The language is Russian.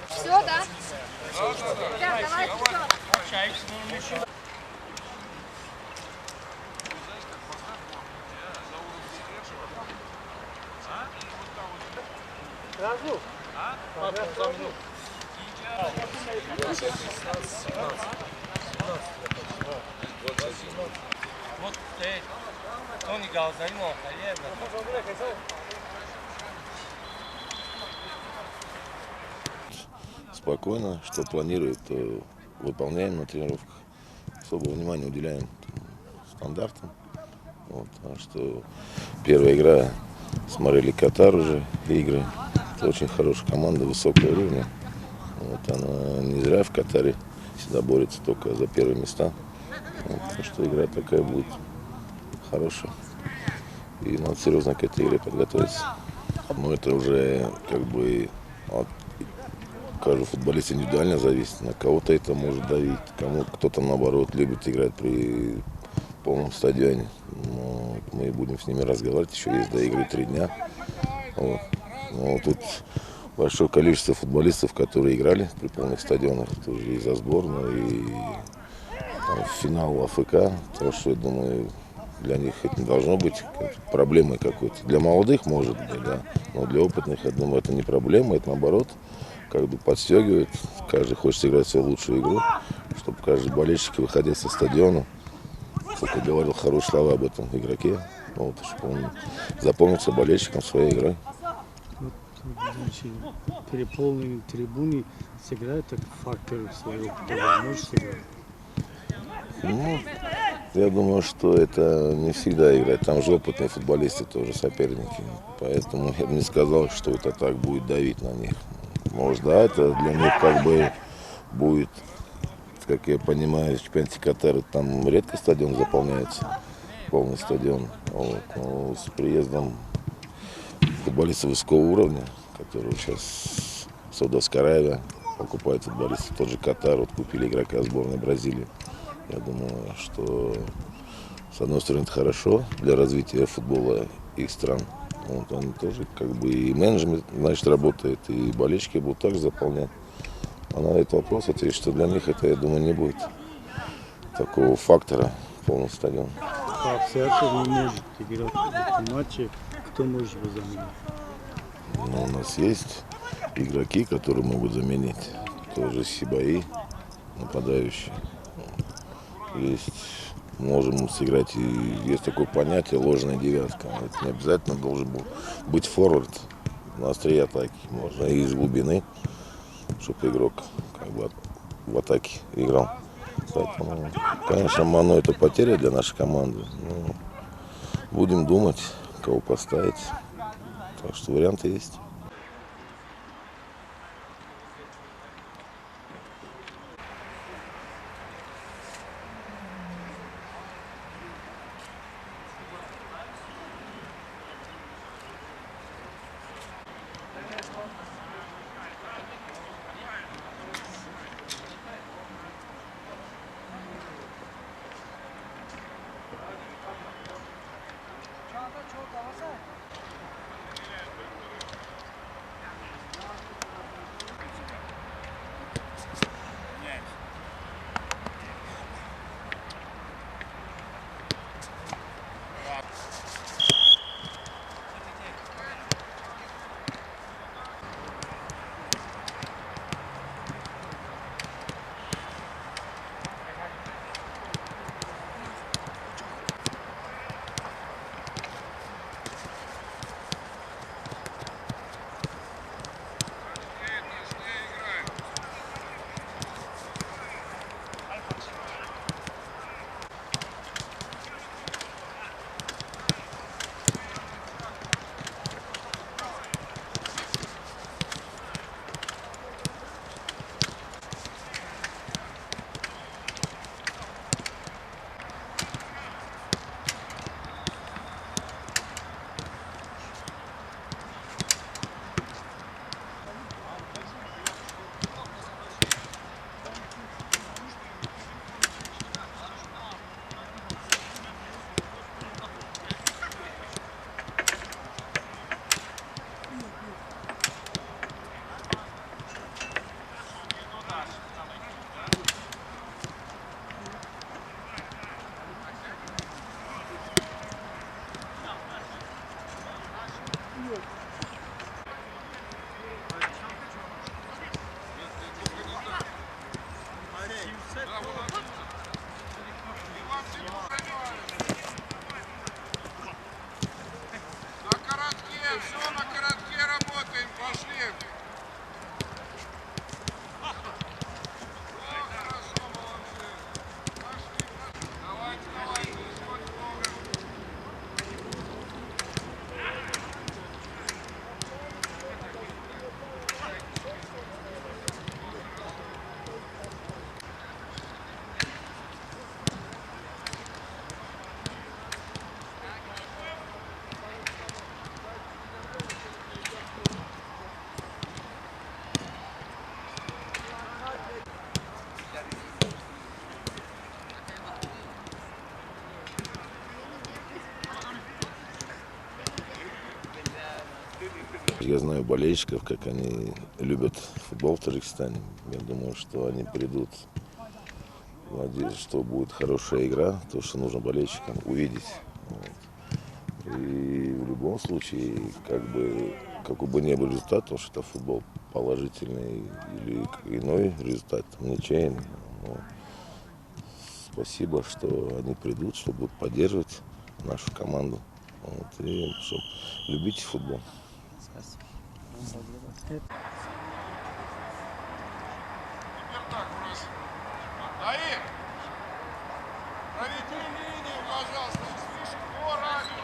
Все, да? Да, давайте все. Разлук. Вот Тони Галзайно, спокойно, что планирует, то выполняем на тренировках. Особого внимания уделяем стандартам. Вот, а что первая игра смотрели Катар уже игры. Это очень хорошая команда, высокого уровня. Вот, она не зря в Катаре всегда борется только за первые места. Вот, так что игра такая будет хорошая. И надо серьезно к этой игре подготовиться. Но это уже как бы от каждого футболиста индивидуально зависит. На кого-то это может давить, кто-то наоборот любит играть при полном стадионе. Но мы будем с ними разговаривать. Еще есть до игры 3 дня. Вот. Но тут большое количество футболистов, которые играли при полных стадионах, тоже и за сборную, и там, в финал АФК. Так что я думаю, для них это не должно быть проблемой какой-то. Для молодых может быть, да. Но для опытных, я думаю, это не проблема, это наоборот как бы подстегивает. Каждый хочет сыграть свою лучшую игру, чтобы каждый болельщик, выходя со стадиона, сколько говорил хорошие слова об этом игроке, вот, чтобы он запомнился болельщиком своей игрой. Вот, переполненные трибуны сыграют как фактор своего поля. Можешь сыграть? Ну, я думаю, что это не всегда играть. Там же опытные футболисты тоже соперники. Поэтому я бы не сказал, что это так будет давить на них. Может, да, это для них как бы будет, как я понимаю, в чемпионате Катара там редко стадион заполняется, полный стадион. Вот. Но с приездом футболистов высокого уровня, которые сейчас Саудовская Аравия покупает футболистов, тот же Катар, вот купили игрока сборной Бразилии. Я думаю, что с одной стороны это хорошо для развития футбола их стран. Вот они тоже как бы и менеджмент, значит, работает, и болельщики будут также заполнять. А на этот вопрос ответить, что для них это, я думаю, не будет такого фактора полный стадион. А Сеатл не может играть в этом матче. Кто может его заменить? Но у нас есть игроки, которые могут заменить. Тоже Сибаи, нападающий. Можем сыграть, и есть такое понятие ложная девятка. Это не обязательно должен был быть форвард на острие атаки. Можно и из глубины, чтобы игрок как бы в атаке играл. Поэтому, конечно, Мано это потеря для нашей команды. Но будем думать, кого поставить. Так что варианты есть. На коротке, все на коротке работаем, пошли. О, хорошо, молодцы. Пошли, пошли. Давайте, давайте, сегодня много. Я знаю болельщиков, как они любят футбол в Таджикистане. Я думаю, что они придут. Надеюсь, что будет хорошая игра, то, что нужно болельщикам увидеть. Вот. И в любом случае, какой бы ни был результат, потому что это футбол положительный или иной результат, ничейный. Но спасибо, что они придут, что будут поддерживать нашу команду. Вот. И чтобы любите футбол. Теперь так у нас. Наим! Проведи линию, пожалуйста. Слышишь, по радио.